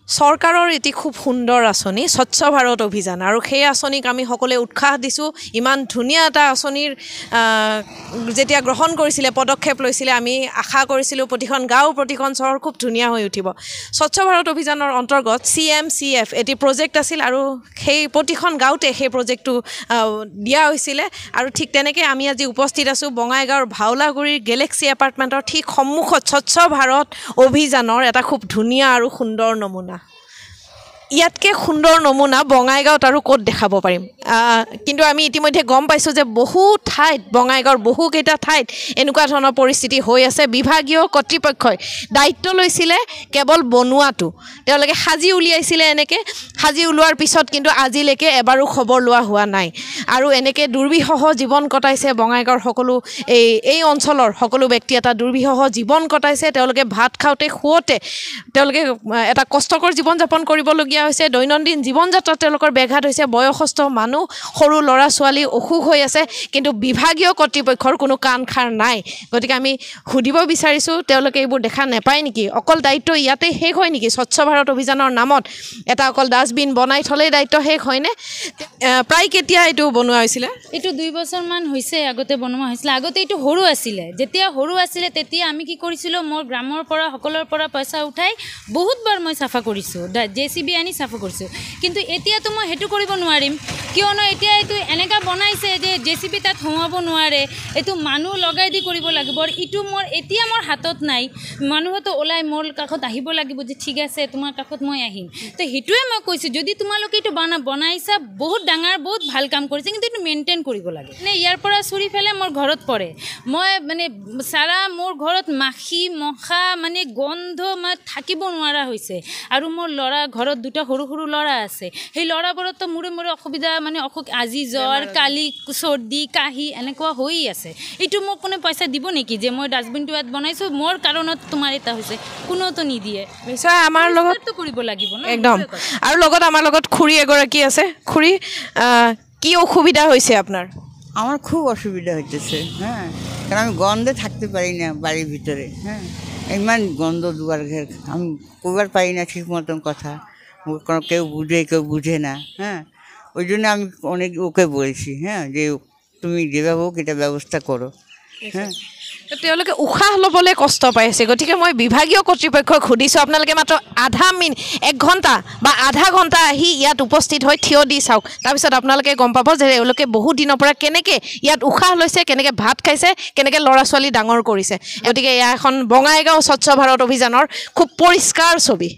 চৰকাৰৰ এটি খুব সুন্দৰ আঁচনি স্বচ্ছ ভাৰত অভিযান আৰু সেই আঁচনিক আমি সকলোৱে উৎসাহ দিছোঁ ইমান ধুনীয়া এটা আঁচনিৰ যেতিয়া গ্ৰহণ কৰিছিলে পদক্ষেপ লৈছিলে আমি আশা কৰিছিলোঁ প্ৰতিখন গাঁও প্ৰতিখন চহৰ খুব ধুনীয়া হৈ উঠিব স্বচ্ছ ভাৰত অভিযানৰ অন্তৰ্গত CMCF এটি প্ৰজেক্ট আছিল আৰু সেই প্ৰতিখন গাঁৱতে সেই প্ৰজেক্টটো দিয়া হৈছিলে আৰু ঠিক তেনেকৈ আমি আজি উপস্থিত আছোঁ বঙাইগাঁৱৰ ভাওলাগুৰিৰ গেলেক্সি এপাৰ্টমেণ্টৰ ঠিক সন্মুখত স্বচ্ছ ভাৰত অভিযানৰ এটা খুব ধুনীয়া আৰু সুন্দৰ নমুনা ইয়াতকৈ সুন্দৰ নমুনা বঙাইগাঁৱত আৰু ক'ত দেখাব পাৰিম কিন্তু আমি ইতিমধ্যে গম পাইছোঁ যে বহু ঠাইত বঙাইগাঁৱৰ বহুকেইটা ঠাইত এনেকুৱা ধৰণৰ পৰিস্থিতি হৈ আছে বিভাগীয় কৰ্তৃপক্ষই দায়িত্ব লৈছিলে কেৱল বনোৱাটো তেওঁলোকে সাজি উলিয়াইছিলে এনেকৈ সাজি ওলোৱাৰ পিছত কিন্তু আজিলৈকে এবাৰো খবৰ লোৱা হোৱা নাই আৰু এনেকৈ দুৰ্বিষহ জীৱন কটাইছে বঙাইগাঁৱৰ সকলো এই অঞ্চলৰ সকলো ব্যক্তি এটা দুৰ্বিষহ জীৱন কটাইছে তেওঁলোকে ভাত খাওঁতে শুৱতে তেওঁলোকে এটা কষ্টকৰ জীৱন যাপন কৰিবলগীয়া হৈছে দৈনন্দিন জীৱন যাত্ৰাত তেওঁলোকৰ ব্যাঘাত হৈছে বয়সস্থ মানুহ সৰু ল'ৰা ছোৱালী অসুখ হৈ আছে কিন্তু বিভাগীয় কৰ্তৃপক্ষৰ কোনো কাণ খাৰ নাই গতিকে আমি সুধিব বিচাৰিছোঁ তেওঁলোকে এইবোৰ দেখা নাপায় নেকি অকল দায়িত্ব ইয়াতে শেষ হয় নেকি স্বচ্ছ ভাৰত অভিযানৰ নামত এটা অকল ডাষ্টবিন বনাই থলেই দায়িত্ব শেষ হয়নে প্ৰায় কেতিয়া এইটো বনোৱা হৈছিলে এইটো 2 বছৰমান হৈছে আগতে বনোৱা হৈছিলে আগতে এইটো সৰু আছিলে যেতিয়া সৰু আছিলে তেতিয়া আমি কি কৰিছিলোঁ মোৰ গ্ৰামৰ পৰা সকলৰ পৰা পইচা উঠাই বহুতবাৰ মই চাফা কৰিছোঁ JCB আনি চাফা কৰিছোঁ কিন্তু এতিয়াতো মই সেইটো কৰিব নোৱাৰিম কিয়নো এতিয়া এইটো এনেকা বনাইছে যে JCB তাত সোমাব নোৱাৰে এইটো মানুহ লগাই দি কৰিব লাগিব ইটো মোৰ এতিয়া মোৰ হাতত নাই মানুহতো ওলাই মোৰ কাষত আহিব লাগিব যে ঠিক আছে তোমাৰ কাষত মই আহিম তো সেইটোৱে মই কৈছোঁ যদি তোমালোকে এইটো বনাইছা বহুত ডাঙৰ বহুত ভাল কাম কৰিছে কিন্তু এইটো মেইনটেইন কৰিব লাগে মানে ইয়াৰ পৰা চুৰি ফেলে মোৰ ঘৰত পৰে মই মানে সাৰা মোৰ ঘৰত মাখি মখা মানে গন্ধ মই থাকিব নোৱাৰা হৈছে আৰু মোৰ ল'ৰা ঘৰত দুটা সৰু সৰু ল'ৰা আছে সেই ল'ৰাবোৰতো মূৰে মূৰে অসুবিধা মানে অসুখ আজি জ্বৰ কালি চৰ্দি কাহি এনেকুৱা হৈ আছে এইটো মোক কোনে পইচা দিব নেকি যে মই ডাষ্টবিনটো ইয়াত বনাইছোঁ মোৰ কাৰণত তোমাৰ এটা হৈছে কোনোতো নিদিয়ে নিশ্চয় আমাৰ লগততো কৰিব লাগিব ন একদম আৰু লগত আমাৰ লগত খুৰী এগৰাকী আছে খুৰী কি অসুবিধা হৈছে আপনার আমার খুব অসুবিধা হচ্ছে হ্যাঁ কারণ আমি গন্ধে থাকতে পারি না বাড়ির ভিতরে হ্যাঁ ইমান গন্ধ দুয়ার ঘের আমি কবার পারি না ঠিক মতন কথা কেউ বুঝে না হ্যাঁ ওই জন্য আমি অনেক ওকে বলছি হ্যাঁ যে তুমি যেভাবে হোক এটা ব্যবস্থা করো হ্যাঁ তেওঁলোকে উশাহ ল'বলৈ কষ্ট পাইছে গতিকে মই বিভাগীয় কৰ্তৃপক্ষক সুধিছোঁ আপোনালোকে মাত্ৰ আধা মিনিট 1 ঘণ্টা বা আধা ঘণ্টা আহি ইয়াত উপস্থিত হৈ থিয় দি চাওক তাৰপিছত আপোনালোকে গম পাব যে এওঁলোকে বহু দিনৰ পৰা কেনেকৈ ইয়াত উশাহ লৈছে কেনেকৈ ভাত খাইছে কেনেকৈ ল'ৰা ছোৱালী ডাঙৰ কৰিছে গতিকে এয়া এখন বঙাইগাঁও স্বচ্ছ ভাৰত অভিযানৰ খুব পৰিষ্কাৰ ছবি